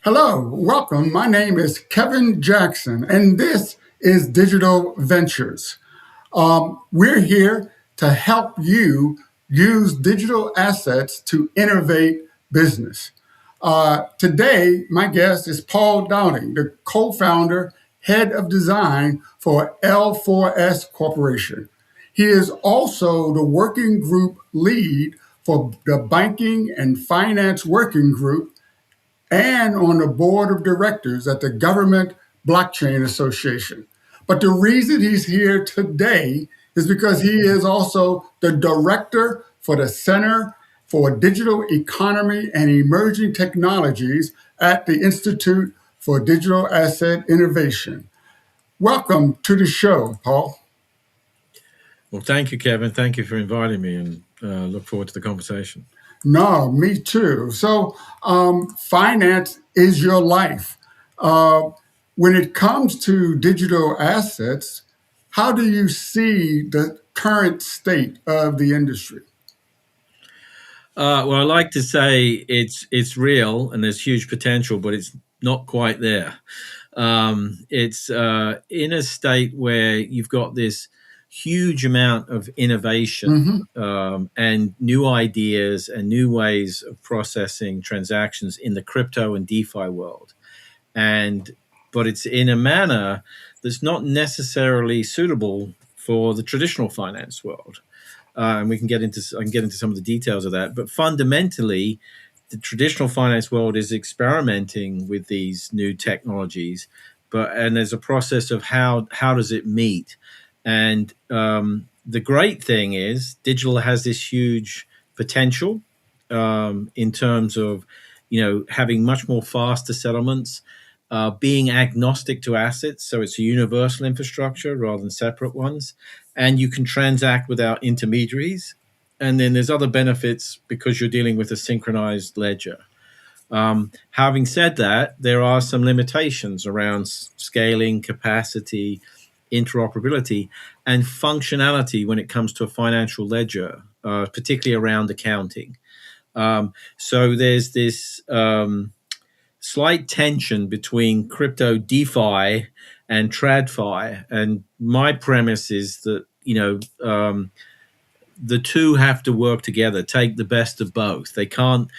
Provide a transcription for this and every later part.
Hello, welcome. My name is Kevin Jackson, and this is Digital Ventures. We're here to help you use digital assets to innovate business. Today, my guest is Paul Dowding, the co-founder, head of design for L4S Corporation. He is also the working group lead for the Banking and Finance Working Group and on the board of directors at the Government Blockchain Association. But the reason he's here today is because he is also the director for the Center for Digital Economy and Emerging Technologies at the Institute for Digital Asset Innovation. Welcome to the show, Paul. Well, thank you, Kevin. Thank you for inviting me, and look forward to the conversation. No, me too. So, finance is your life. When it comes to digital assets, how do you see the current state of the industry? Well, I like to say it's real and there's huge potential, but it's not quite there. It's in a state where you've got this huge amount of innovation and new ideas and new ways of processing transactions in the crypto and DeFi world. But it's in a manner that's not necessarily suitable for the traditional finance world. And I can get into some of the details of that. But fundamentally, the traditional finance world is experimenting with these new technologies, and there's a process of how does it meet. And the great thing is, digital has this huge potential in terms of having much more faster settlements. Being agnostic to assets, so it's a universal infrastructure rather than separate ones, and you can transact without intermediaries. And then there's other benefits because you're dealing with a synchronized ledger. Having said that, there are some limitations around scaling, capacity, interoperability, and functionality when it comes to a financial ledger, particularly around accounting. So there's this slight tension between crypto DeFi and TradFi, and my premise is that the two have to work together, take the best of both. They can't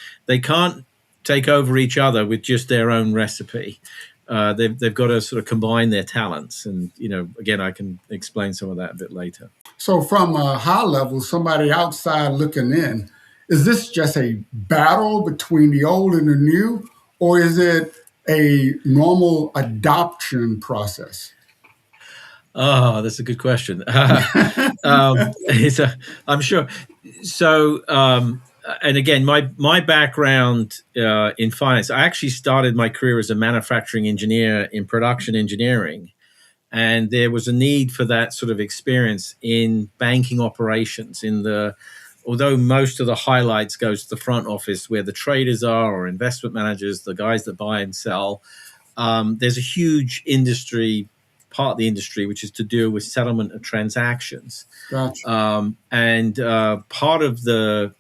take over each other with just their own recipe. They've got to sort of combine their talents, and again, I can explain some of that a bit later. So, from a high level, somebody outside looking in, is this just a battle between the old and the new, or is it a normal adoption process? Oh, that's a good question. I'm sure. So, and again, my background in finance, I actually started my career as a manufacturing engineer in production engineering. And there was a need for that sort of experience in banking operations. Although most of the highlights goes to the front office where the traders are, or investment managers, the guys that buy and sell, there's a huge part of the industry which is to do with settlement of transactions. Gotcha. And part of the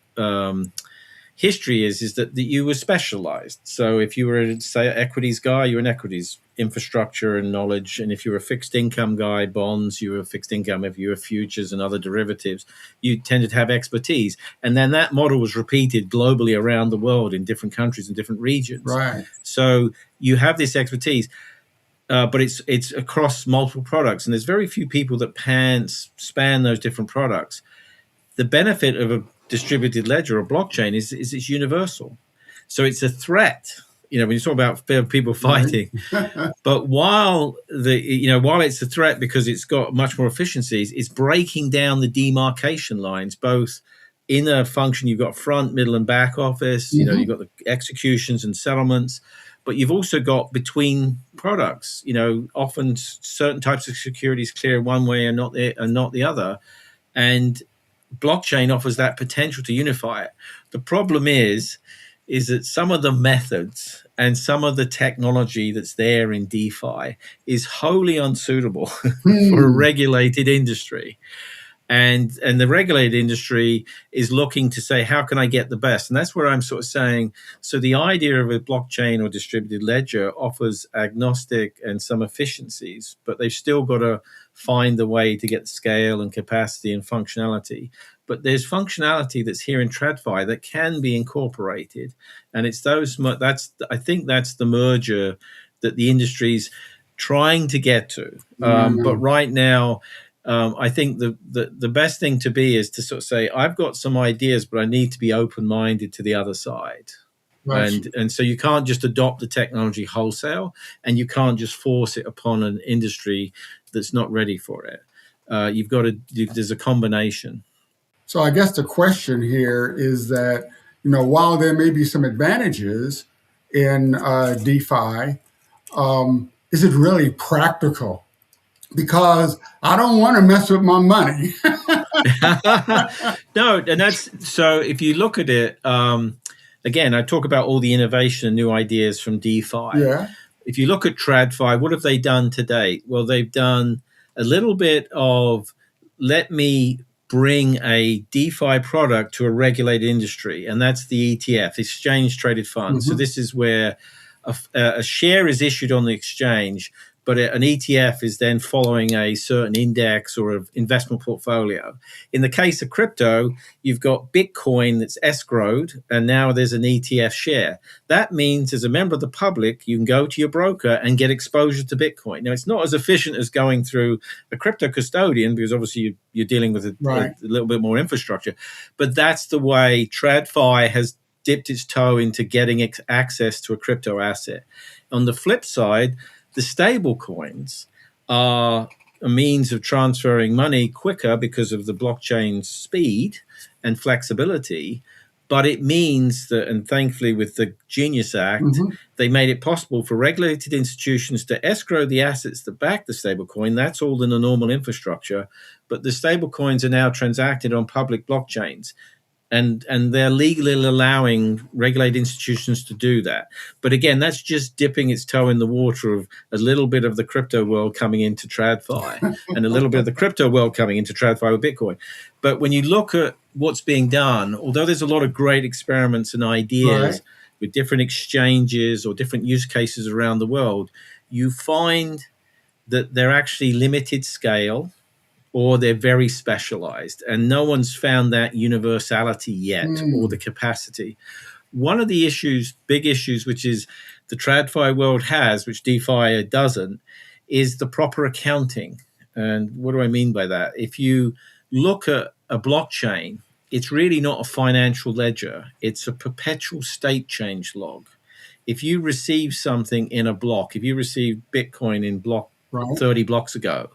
history is that you were specialized. So if you were, say, an equities guy, you're an equities infrastructure and knowledge. And if you're a fixed income guy, bonds, you were fixed income. If you were futures and other derivatives, you tended to have expertise. And then that model was repeated globally around the world in different countries and different regions. Right. So you have this expertise, but it's across multiple products. And there's very few people that span those different products. The benefit of a distributed ledger or blockchain is it's universal. So it's a threat, when you talk about people fighting, but while it's a threat because it's got much more efficiencies, it's breaking down the demarcation lines, both in a function. You've got front, middle, and back office, you've got the executions and settlements, but you've also got between products, often certain types of securities clear one way and not the other. And blockchain offers that potential to unify it. The problem is that some of the methods and some of the technology that's there in DeFi is wholly unsuitable for a regulated industry. and the regulated industry is looking to say, how can I get the best? And that's where I'm sort of saying, so the idea of a blockchain or distributed ledger offers agnostic and some efficiencies, but they've still got to find the way to get scale and capacity and functionality. But there's functionality that's here in TradFi that can be incorporated, and it's those. I think that's the merger that the industry's trying to get to. But right now, I think the best thing to be is to sort of say, I've got some ideas, but I need to be open-minded to the other side. Right. And so you can't just adopt the technology wholesale, and you can't just force it upon an industry that's not ready for it. You've got to. There's a combination. So I guess the question here is that, while there may be some advantages in DeFi, is it really practical? Because I don't want to mess with my money. No, and that's so. If you look at it, again, I talk about all the innovation and new ideas from DeFi. Yeah. If you look at TradFi, what have they done to date? Well, they've done a little bit of let me bring a DeFi product to a regulated industry, and that's the ETF, Exchange Traded Funds. So this is where a share is issued on the exchange, but an ETF is then following a certain index or an investment portfolio. In the case of crypto, you've got Bitcoin that's escrowed, and now there's an ETF share. That means, as a member of the public, you can go to your broker and get exposure to Bitcoin. Now, it's not as efficient as going through a crypto custodian, because obviously you're dealing with a little bit more infrastructure. But that's the way TradFi has dipped its toe into getting access to a crypto asset. On the flip side, the stable coins are a means of transferring money quicker because of the blockchain's speed and flexibility. But it means that, and thankfully with the Genius Act, they made it possible for regulated institutions to escrow the assets that back the stablecoin. That's all in the normal infrastructure. But the stablecoins are now transacted on public blockchains. And they're legally allowing regulated institutions to do that. But again, that's just dipping its toe in the water of a little bit of the crypto world coming into TradFi and a little bit of the crypto world coming into TradFi with Bitcoin. But when you look at what's being done, although there's a lot of great experiments and ideas with different exchanges or different use cases around the world, you find that they're actually limited scale, or they're very specialized, and no one's found that universality yet or the capacity. One of the issues, big issues, which is the TradFi world has, which DeFi doesn't, is the proper accounting. And what do I mean by that? If you look at a blockchain, it's really not a financial ledger. It's a perpetual state change log. If you receive something in a block, if you receive Bitcoin in block 30 blocks ago,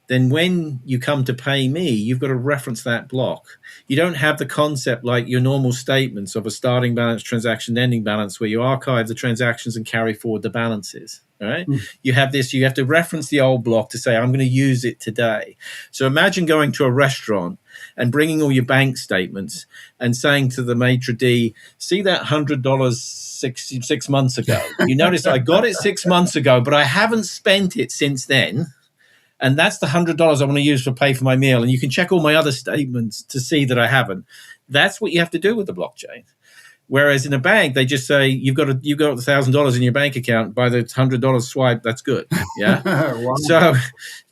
then when you come to pay me, you've got to reference that block. You don't have the concept like your normal statements of a starting balance, transaction, ending balance, where you archive the transactions and carry forward the balances. All right. You have this, you have to reference the old block to say, I'm going to use it today. So imagine going to a restaurant and bringing all your bank statements and saying to the maitre d', see that $100 six months ago? You notice I got it 6 months ago, but I haven't spent it since then. And that's the $100 I want to use to pay for my meal. And you can check all my other statements to see that I haven't. That's what you have to do with the blockchain. Whereas in a bank, they just say, you've got $1,000 in your bank account. By the $100 swipe, that's good. Yeah.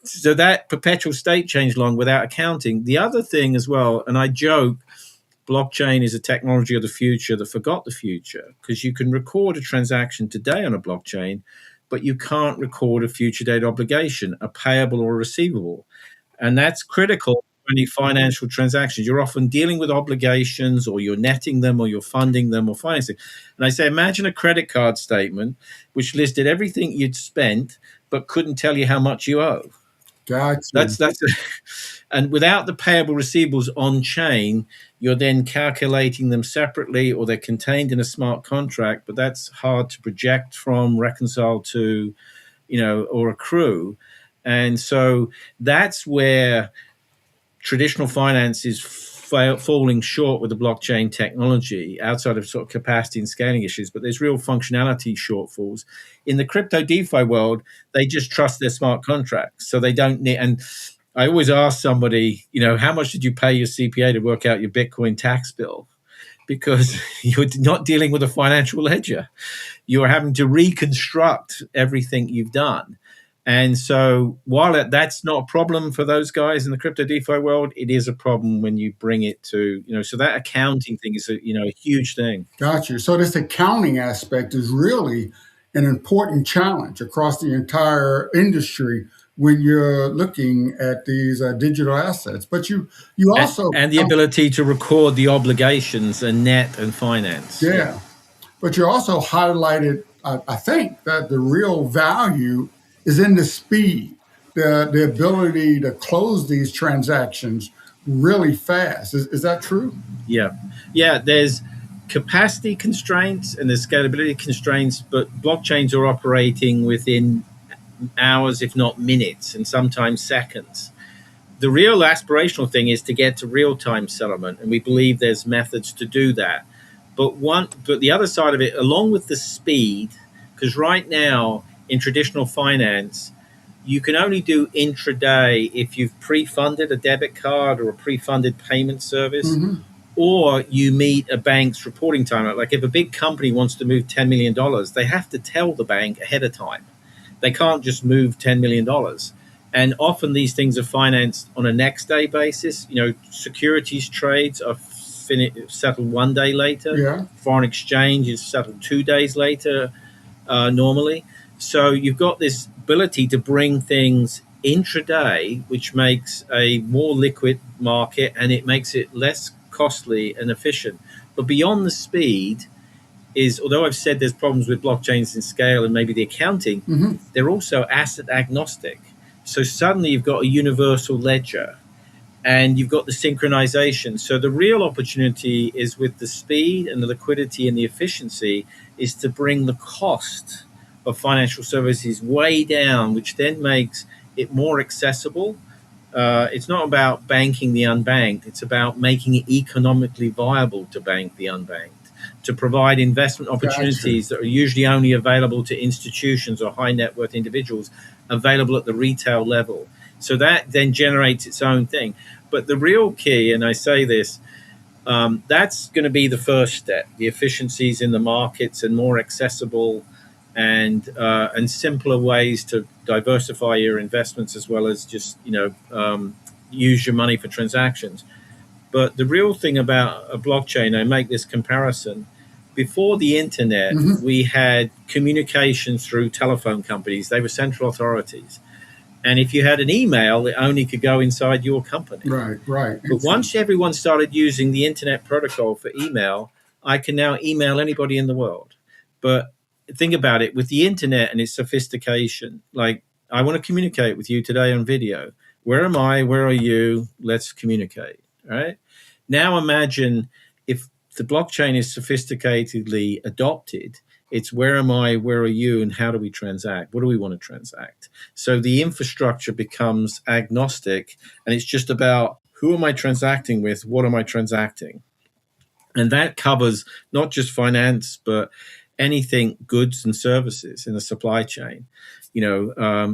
So that perpetual state change long without accounting. The other thing as well, and I joke, blockchain is a technology of the future that forgot the future, because you can record a transaction today on a blockchain, but you can't record a future date obligation, a payable or a receivable. And that's critical for any financial transactions. You're often dealing with obligations, or you're netting them, or you're funding them, or financing. And I say, imagine a credit card statement which listed everything you'd spent, but couldn't tell you how much you owe. And without the payable receivables on chain, you're then calculating them separately, or they're contained in a smart contract, but that's hard to project from, reconcile to, or accrue. And so that's where traditional finance is falling short with the blockchain technology, outside of sort of capacity and scaling issues, but there's real functionality shortfalls. In the crypto DeFi world, they just trust their smart contracts. So they don't need, and I always ask somebody, how much did you pay your CPA to work out your Bitcoin tax bill? Because you're not dealing with a financial ledger. You are having to reconstruct everything you've done. And so while that's not a problem for those guys in the crypto DeFi world, it is a problem when you bring it to, so that accounting thing is a huge thing. Got you. So this accounting aspect is really an important challenge across the entire industry when you're looking at these digital assets. But you also and the ability to record the obligations and net and finance. Yeah. But you also highlighted, I think, that the real value is in the speed, the ability to close these transactions really fast. Is that true? Yeah. There's capacity constraints and there's scalability constraints, but blockchains are operating within hours, if not minutes, and sometimes seconds. The real aspirational thing is to get to real-time settlement, and we believe there's methods to do that. But the other side of it, along with the speed, because right now in traditional finance, you can only do intraday if you've pre-funded a debit card or a pre-funded payment service, or you meet a bank's reporting time. Like if a big company wants to move $10 million, they have to tell the bank ahead of time. They can't just move $10 million. And often these things are financed on a next day basis. Securities trades are settled 1 day later. Yeah. Foreign exchange is settled 2 days later normally. So you've got this ability to bring things intraday, which makes a more liquid market and it makes it less costly and efficient. But beyond the speed is, although I've said there's problems with blockchains in scale and maybe the accounting, they're also asset agnostic. So suddenly you've got a universal ledger and you've got the synchronization. So the real opportunity is with the speed and the liquidity and the efficiency is to bring the cost of financial services way down, which then makes it more accessible. It's not about banking the unbanked. It's about making it economically viable to bank the unbanked, to provide investment opportunities that are usually only available to institutions or high net worth individuals, available at the retail level. So that then generates its own thing. But the real key, and I say this, that's going to be the first step, the efficiencies in the markets and more accessible and simpler ways to diversify your investments as well as just, use your money for transactions. But the real thing about a blockchain, I make this comparison, before the internet, we had communication through telephone companies. They were central authorities. And if you had an email, it only could go inside your company. Right. But once everyone started using the internet protocol for email, I can now email anybody in the world. But think about it, with the internet and its sophistication, like I want to communicate with you today on video. Where am I? Where are you? Let's communicate. Right? Now imagine if the blockchain is sophisticatedly adopted, it's where am I, where are you, and how do we transact? What do we want to transact? So the infrastructure becomes agnostic, and it's just about who am I transacting with, what am I transacting? And that covers not just finance, but anything goods and services in the supply chain.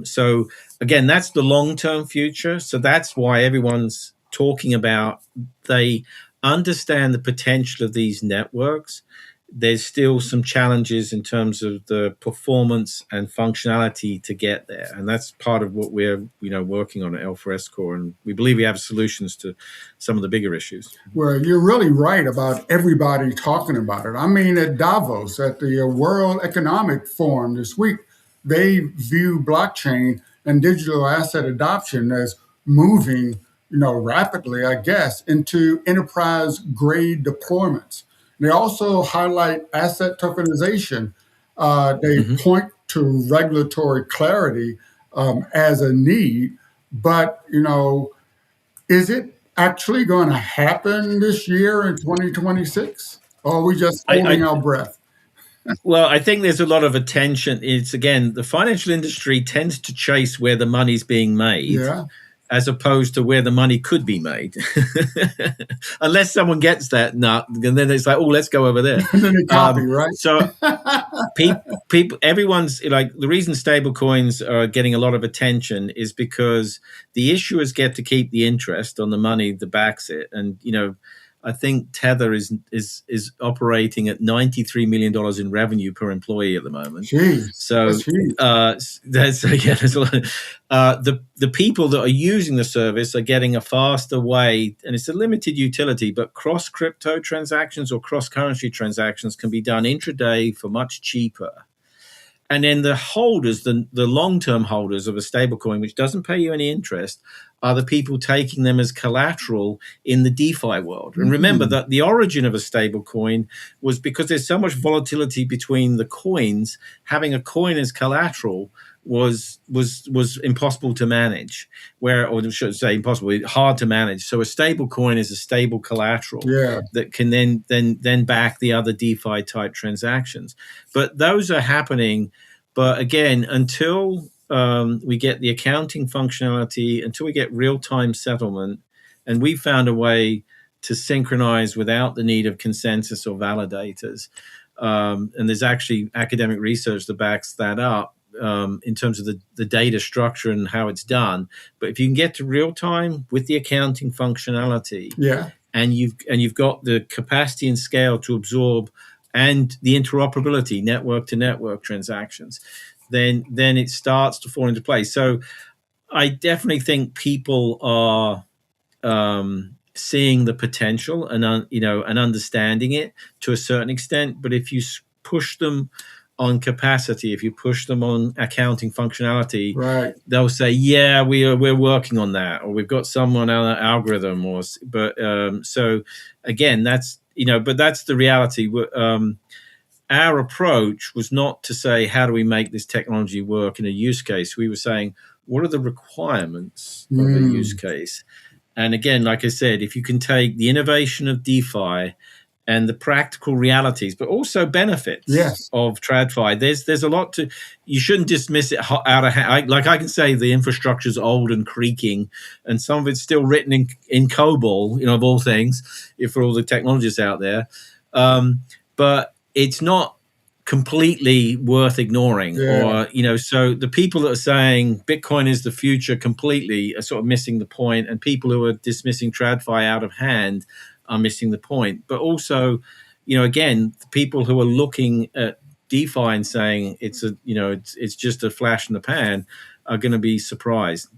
So again, that's the long-term future. So that's why everyone's talking about, they understand the potential of these networks. There's still some challenges in terms of the performance and functionality to get there. And that's part of what we're, working on at L4S Core. And we believe we have solutions to some of the bigger issues. Well, you're really right about everybody talking about it. I mean, at Davos, at the World Economic Forum this week, they view blockchain and digital asset adoption as moving, rapidly, I guess, into enterprise-grade deployments. They also highlight asset tokenization. They point to regulatory clarity as a need, but, is it actually going to happen this year in 2026? Or are we just holding our breath? Well, I think there's a lot of attention. It's, again, the financial industry tends to chase where the money's being made. Yeah. as opposed to where the money could be made. Unless someone gets that nut, and then it's like, oh, let's go over there. And then they copy, right? So people, everyone's like, the reason stable coins are getting a lot of attention is because the issuers get to keep the interest on the money that backs it. And, I think Tether is operating at $93 million in revenue per employee at the moment. Jeez, So that's huge. there's a lot. The people that are using the service are getting a faster way, and it's a limited utility, but cross crypto transactions or cross currency transactions can be done intraday for much cheaper. And then the holders, the long-term holders of a stablecoin, which doesn't pay you any interest, are the people taking them as collateral in the DeFi world. And remember that the origin of a stablecoin was because there's so much volatility between the coins. Having a coin as collateral was impossible to manage, or I should say impossible, hard to manage. So a stable coin is a stable collateral that can then back the other DeFi type transactions. But those are happening. But again, until we get the accounting functionality, until we get real-time settlement, and we found a way to synchronize without the need of consensus or validators. And there's actually academic research that backs that up. In terms of the data structure and how it's done, but if you can get to real time with the accounting functionality, and you've got the capacity and scale to absorb, and the interoperability, network to network transactions, then it starts to fall into place. So I definitely think people are seeing the potential and understanding it to a certain extent. But if you push them on capacity, if you push them on accounting functionality, they'll say, "Yeah, we're working on that," or "We've got someone on an algorithm," so again, that's but that's the reality. Our approach was not to say, "How do we make this technology work in a use case?" We were saying, "What are the requirements of a use case?" And again, like I said, if you can take the innovation of DeFi and the practical realities, but also benefits of TradFi. There's a lot to. You shouldn't dismiss it out of hand. Like I can say, the infrastructure's old and creaking, and some of it's still written in COBOL, of all things, for all the technologists out there. But it's not completely worth ignoring, or So the people that are saying Bitcoin is the future completely are sort of missing the point, and people who are dismissing TradFi out of hand are missing the point. But also, again, the people who are looking at DeFi and saying it's just a flash in the pan are going to be surprised.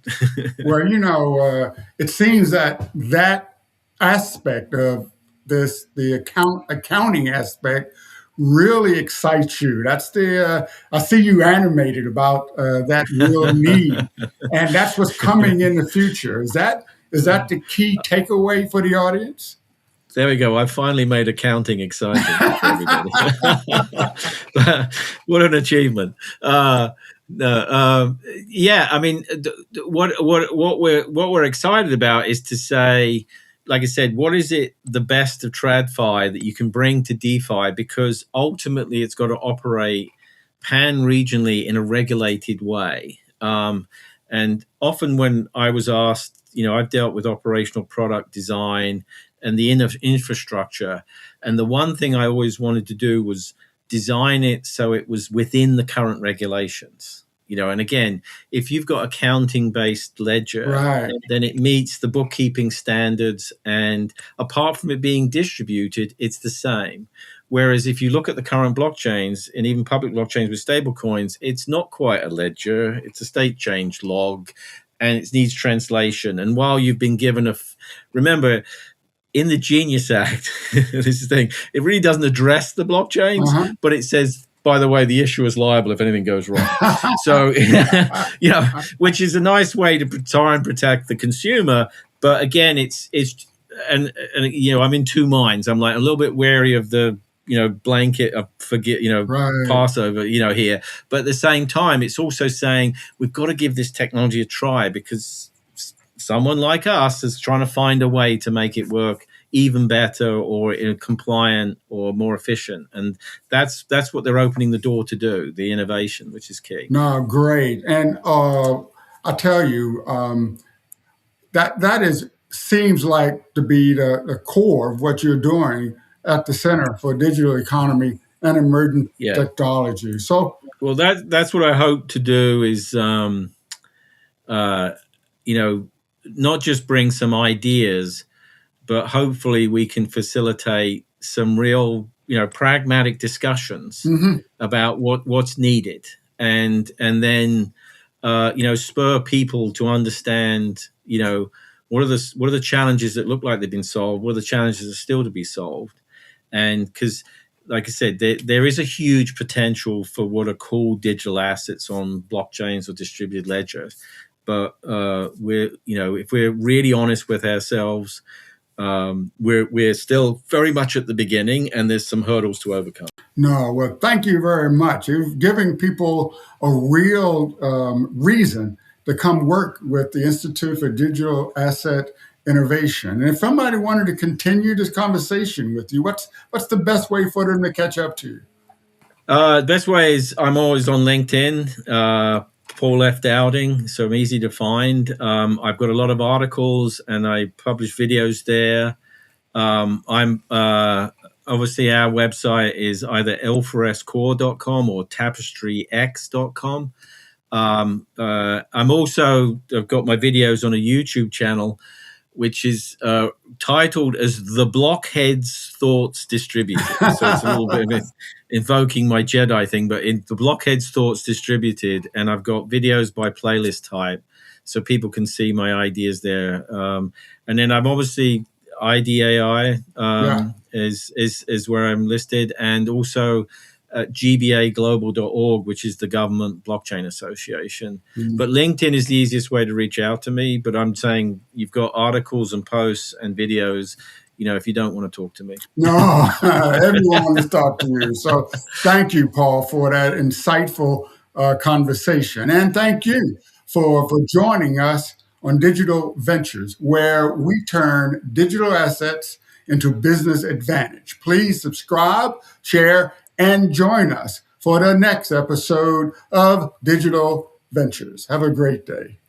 Well, it seems that aspect of the accounting aspect really excites you. That's I see you animated about that real need, and that's what's coming in the future. Is that the key takeaway for the audience? There we go. I finally made accounting exciting for everybody. What an achievement! I mean, what we're excited about is to say, like I said, what is it the best of TradFi that you can bring to DeFi? Because ultimately, it's got to operate pan-regionally in a regulated way. And often when I was asked, I've dealt with operational product design and the infrastructure. And the one thing I always wanted to do was design it so it was within the current regulations. And again, if you've got accounting-based ledger, then it meets the bookkeeping standards. And apart from it being distributed, it's the same. Whereas if you look at the current blockchains, and even public blockchains with stable coins, it's not quite a ledger. It's a state change log, and it needs translation. And while you've been given remember, in the Genius Act, this is the thing, it really doesn't address the blockchains, but it says, by the way, the issuer is liable if anything goes wrong. So, which is a nice way to try and protect the consumer. But again, and I'm in two minds. I'm like a little bit wary of the, blanket of Passover, here. But at the same time, it's also saying we've got to give this technology a try, because someone like us is trying to find a way to make it work even better, or compliant, or more efficient. And that's what they're opening the door to do, the innovation, which is key. No, great. And I tell you, that is seems like to be the core of what you're doing at the Center for Digital Economy and Emerging Yeah. Technology. So, Well, that's what I hope to do is, you know, not just bring some ideas, but hopefully we can facilitate some real, pragmatic discussions mhm. about what's needed, and then spur people to understand, what are the challenges that look like they've been solved, what are the challenges that are still to be solved, and because, like I said, there is a huge potential for what are called digital assets on blockchains or distributed ledgers. But if we're really honest with ourselves, we're still very much at the beginning, and there's some hurdles to overcome. No, well, thank you very much. You've given people a real reason to come work with the Institute for Digital Asset Innovation. And if somebody wanted to continue this conversation with you, what's the best way for them to catch up to you? Best way is I'm always on LinkedIn, Paul F. Dowding, so I'm easy to find. I've got a lot of articles and I publish videos there. I'm obviously our website is either l4score.com or tapestryx.com. I've got my videos on a YouTube channel, which is titled as The Blockhead's Thoughts Distributed. So it's a little bit of invoking my Jedi thing, but in The Blockhead's Thoughts Distributed, and I've got videos by playlist type, so people can see my ideas there. And then I'm obviously IDAI Yeah. is where I'm listed, and also gbaglobal.org, which is the government blockchain association. Mhm. But LinkedIn is the easiest way to reach out to me. But I'm saying you've got articles and posts and videos, if you don't want to talk to me. No, everyone wants to talk to you. So thank you, Paul, for that insightful conversation. And thank you for joining us on Digital Ventures, where we turn digital assets into business advantage. Please subscribe, share, and join us for the next episode of Digital Ventures. Have a great day.